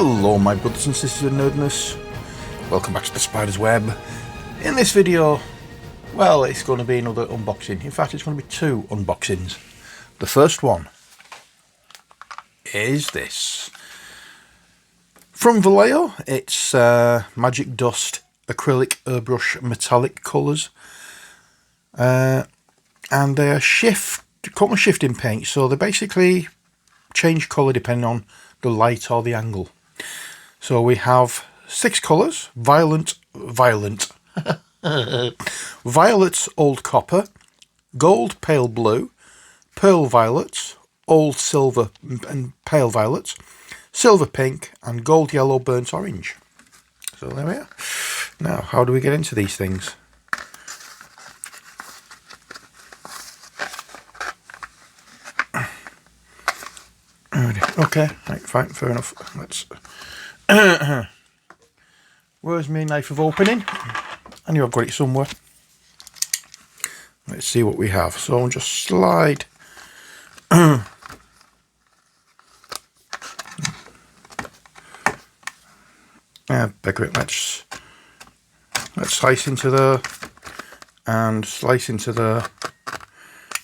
Hello my brothers and sisters of nerdness, welcome back to the Spider's Web. In this video, well, it's going to be another unboxing. In fact, it's going to be two unboxings. The first one is this. From Vallejo, it's Magic Dust acrylic airbrush metallic colours. And they are shifting paint, so they basically change colour depending on the light or the angle. So we have 6 colours: violet old copper, gold pale blue, pearl violet, old silver and pale violet, silver pink, and gold yellow burnt orange. So there we are. Now, how do we get into these things? Okay, right, fine, fair enough. Let's. Where's my knife of opening? I knew I've got it somewhere. Let's see what we have. So I'll just slide. Bigger it. Let's slice into there and slice into there.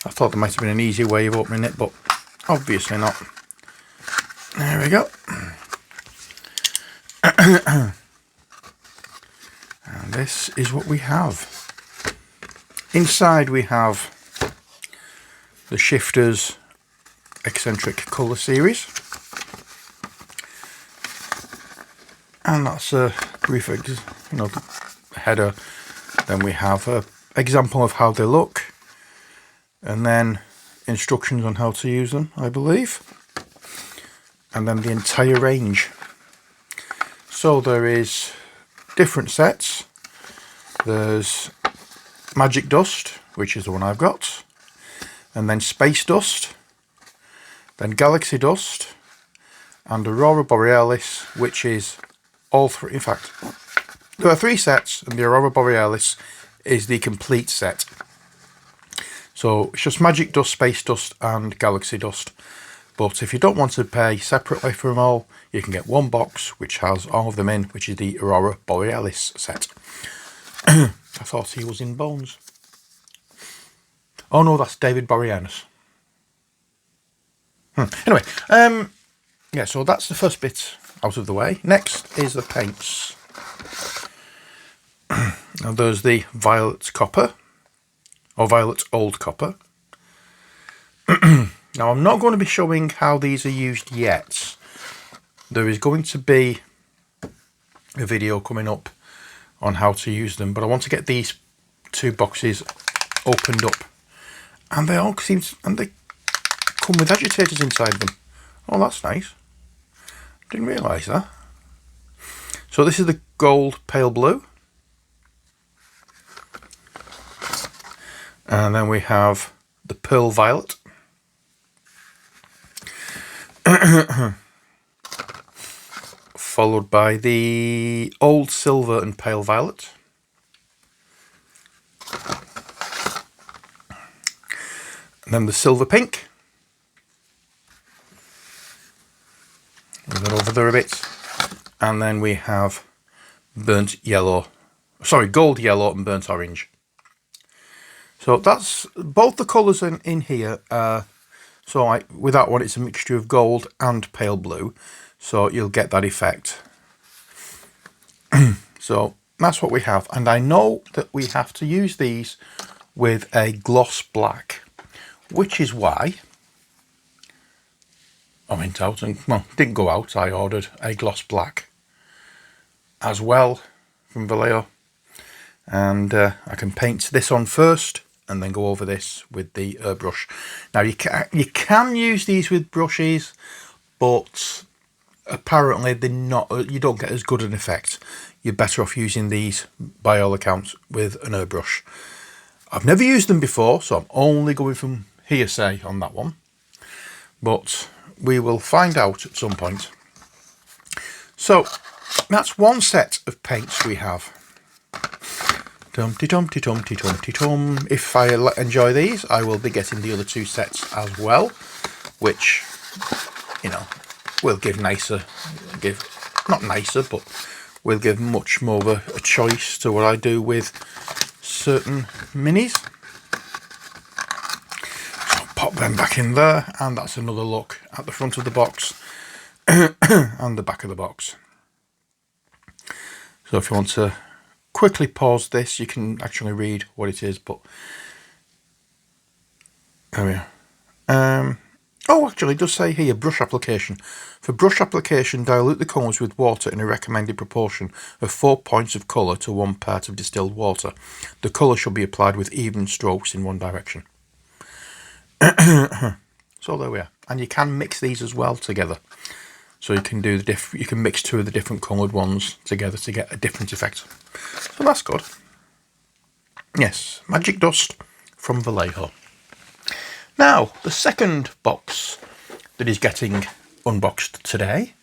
I thought there might have been an easy way of opening it, but obviously not. There we go. And this is what we have. Inside we have the Shifters Eccentric Colour Series. And that's a brief header. Then we have an example of how they look. And then instructions on how to use them, I believe. And then the entire range. So there is different sets. There's Magic Dust, which is the one I've got, and then Space Dust, then Galaxy Dust, and Aurora Borealis, which is all three. In fact, there are 3 sets, and the Aurora Borealis is the complete set. So it's just Magic Dust, Space Dust, and Galaxy Dust. But if you don't want to pay separately for them all, you can get one box which has all of them in, which is the Aurora Borealis set. I thought he was in Bones. Oh no, that's David Boreanaz. Anyway, yeah, so that's the first bit out of the way. Next is the paints. Now there's the violet copper, or violet old copper. Now, I'm not going to be showing how these are used yet. There is going to be a video coming up on how to use them, but I want to get these 2 boxes opened up. And they all seem to, and they come with agitators inside them. Oh, that's nice. Didn't realise that. So this is the gold pale blue. And then we have the pearl violet. Followed by the old silver and pale violet. And then the silver pink. Move that over there a bit. And then we have gold yellow and burnt orange. So that's both the colours in here. So with that one, it's a mixture of gold and pale blue. So you'll get that effect. So that's what we have. And I know that we have to use these with a gloss black, which is why I went out and, well, didn't go out. I ordered a gloss black as well from Vallejo. And I can paint this on first and then go over this with the airbrush. Now you can use these with brushes, but apparently they're not. You don't get as good an effect. You're better off using these, by all accounts, with an airbrush. I've never used them before, so I'm only going from hearsay on that one. But we will find out at some point. So that's one set of paints we have. Tum-ti-tum-ti-tum-ti-tum-ti-tum. If I enjoy these, I will be getting the other 2 sets as well, which, you know, will give not nicer, but will give much more of a choice to what I do with certain minis. So pop them back in there, and that's another look at the front of the box and the back of the box. So if you want to quickly pause this, you can actually read what it is, but there we are. Oh, actually, it does say here, brush application. For brush application, dilute the colours with water in a recommended proportion of 4 points of colour to 1 part of distilled water. The colour should be applied with even strokes in one direction. So there we are. And you can mix these as well together. So you can do you can mix 2 of the different coloured ones together to get a different effect. So that's good. Yes, Magic Dust from Vallejo. Now, the second box that is getting unboxed today,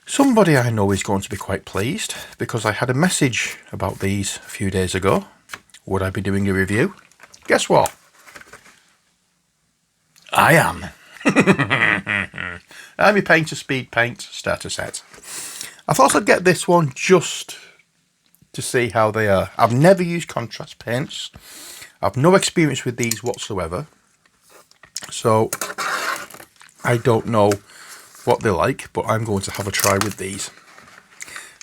somebody I know is going to be quite pleased, because I had a message about these a few days ago. Would I be doing a review? Guess what? I am. Army Painter Speed Paint starter set. I thought I'd get this one just to see how they are. I've never used contrast paints. I've no experience with these whatsoever, so I don't know what they're like, but I'm going to have a try with these.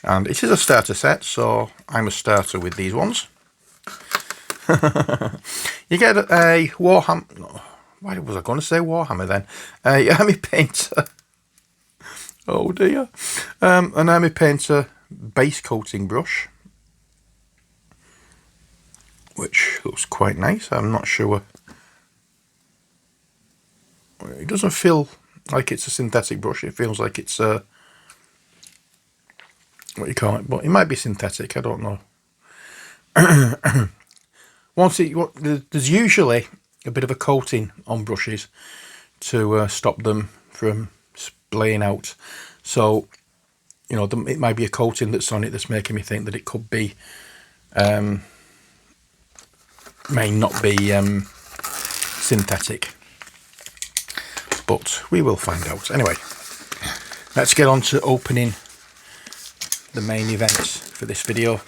And it is a starter set, so I'm a starter with these ones. You get a Warhammer... Why was I going to say Warhammer then? A Army Painter... Oh dear. An Army Painter base coating brush, which looks quite nice. I'm not sure. It doesn't feel like it's a synthetic brush. It feels like it's a... what you call it, but it might be synthetic. I don't know. There's usually a bit of a coating on brushes to stop them from splaying out. So, you know, it might be a coating that's on it that's making me think that it could be... may not be synthetic, but we will find out. Anyway, let's get on to opening the main event for this video.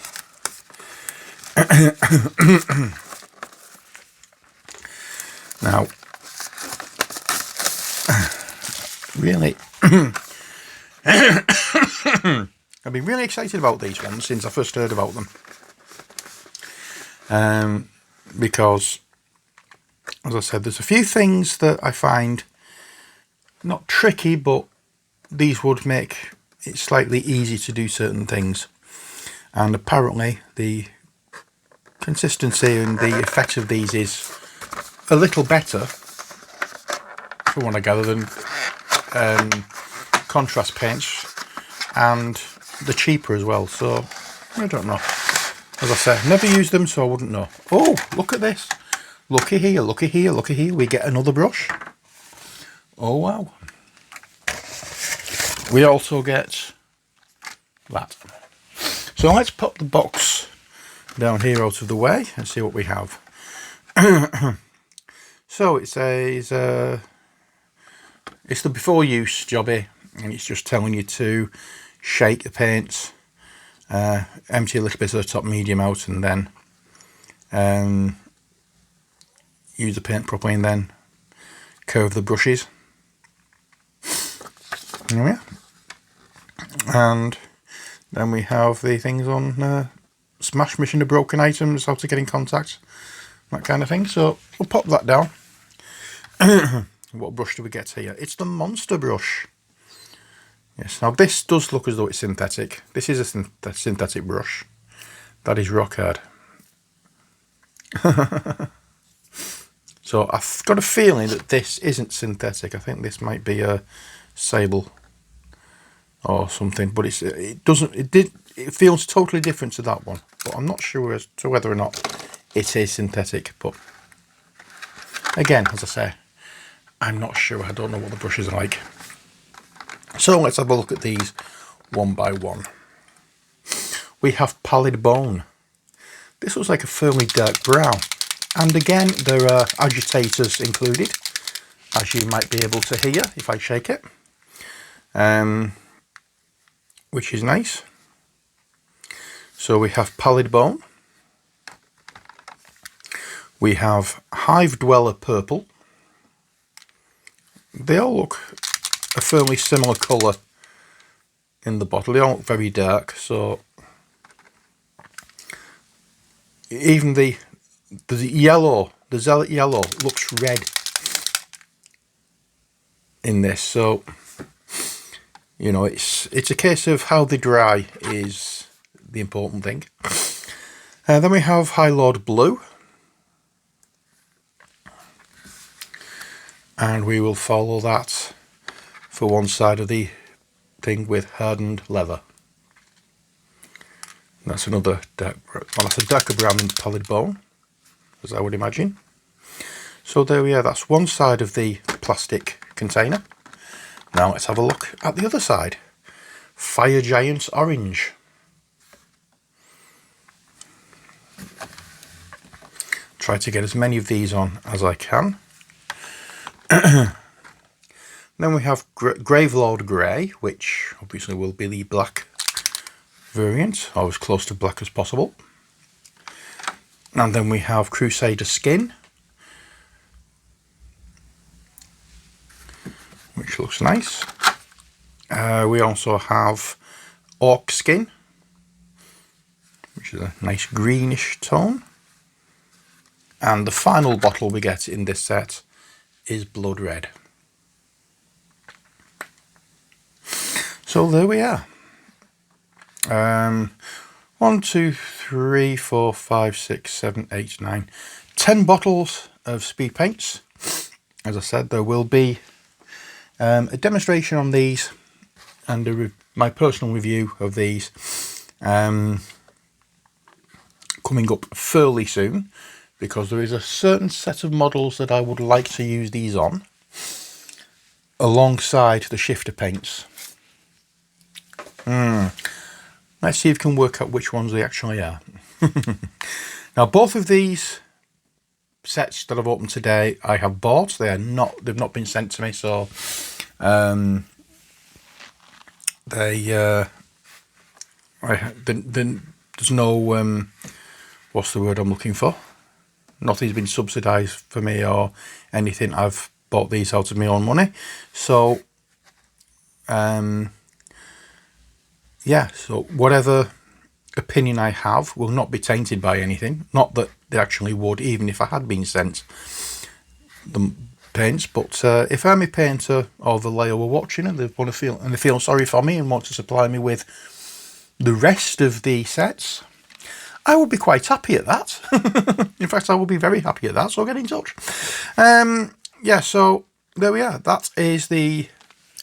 Now, really, I've been really excited about these ones since I first heard about them. Because, as I said, there's a few things that I find not tricky, but these would make it slightly easy to do certain things. And apparently the consistency and the effect of these is a little better, from what I gather, than contrast paints, and they're cheaper as well. So I don't know. As I said, never used them, so I wouldn't know. Oh, look at this. Looky here, looky here, looky here. We get another brush. Oh, wow. We also get that. So let's put the box down here out of the way and see what we have. So it says, it's the before use jobby, and it's just telling you to shake the paints. Empty a little bit of the top medium out, and then use the paint properly, and then curve the brushes. There we are. And then we have the things on smash mission of broken items, how to get in contact, that kind of thing. So we'll pop that down. What brush do we get here? It's the Monster brush. Yes, now this does look as though it's synthetic. This is a synthetic brush. That is rock hard. So I've got a feeling that this isn't synthetic. I think this might be a sable or something, but it feels totally different to that one. But I'm not sure as to whether or not it is synthetic. But again, as I say, I'm not sure. I don't know what the brushes are like. So let's have a look at these one by one. We have Pallid Bone. This looks like a fairly dark brown. And again, there are agitators included, as you might be able to hear if I shake it. which is nice. So we have Pallid Bone, we have Hive Dweller Purple. They all look a fairly similar colour in the bottle. They all look very dark, so even the yellow, the Zealot yellow looks red in this. So you know, it's a case of how they dry is the important thing. Then we have High Lord Blue, and we will follow that for one side of the thing with hardened leather. And that's another dark, well, that's a darker brown than Pallid Bone, as I would imagine. So there we are, that's one side of the plastic container. Now let's have a look at the other side. Fire Giant's Orange. Try to get as many of these on as I can. Then we have Gravelord Grey, which obviously will be the black variant, or as close to black as possible. And then we have Crusader Skin, which looks nice. We also have Orc Skin, which is a nice greenish tone. And the final bottle we get in this set is Blood Red. So there we are. 1, 2, 3, 4, 5, 6, 7, 8, 9, 10 bottles of speed paints. As I said, there will be a demonstration on these and my personal review of these coming up fairly soon, because there is a certain set of models that I would like to use these on alongside the shifter paints. Let's see if we can work out which ones they actually are. Now, both of these sets that I've opened today I have bought. They've not been sent to me, so there's no what's the word I'm looking for? Nothing's been subsidised for me or anything. I've bought these out of my own money. So yeah, so whatever opinion I have will not be tainted by anything. Not that they actually would, even if I had been sent the paints. But if I'm a painter or Vallejo were watching and they feel sorry for me and want to supply me with the rest of the sets, I would be quite happy at that. In fact, I would be very happy at that. So get in touch. Yeah, so there we are. That is the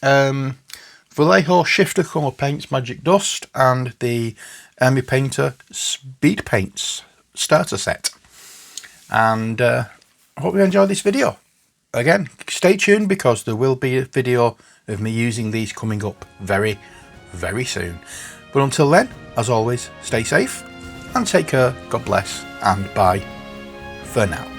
Vallejo Shifter Colour Paints Magic Dust and the Army Painter Speed Paints starter set. And I hope you enjoyed this video. Again, stay tuned because there will be a video of me using these coming up very, very soon. But until then, as always, stay safe and take care. God bless and bye for now.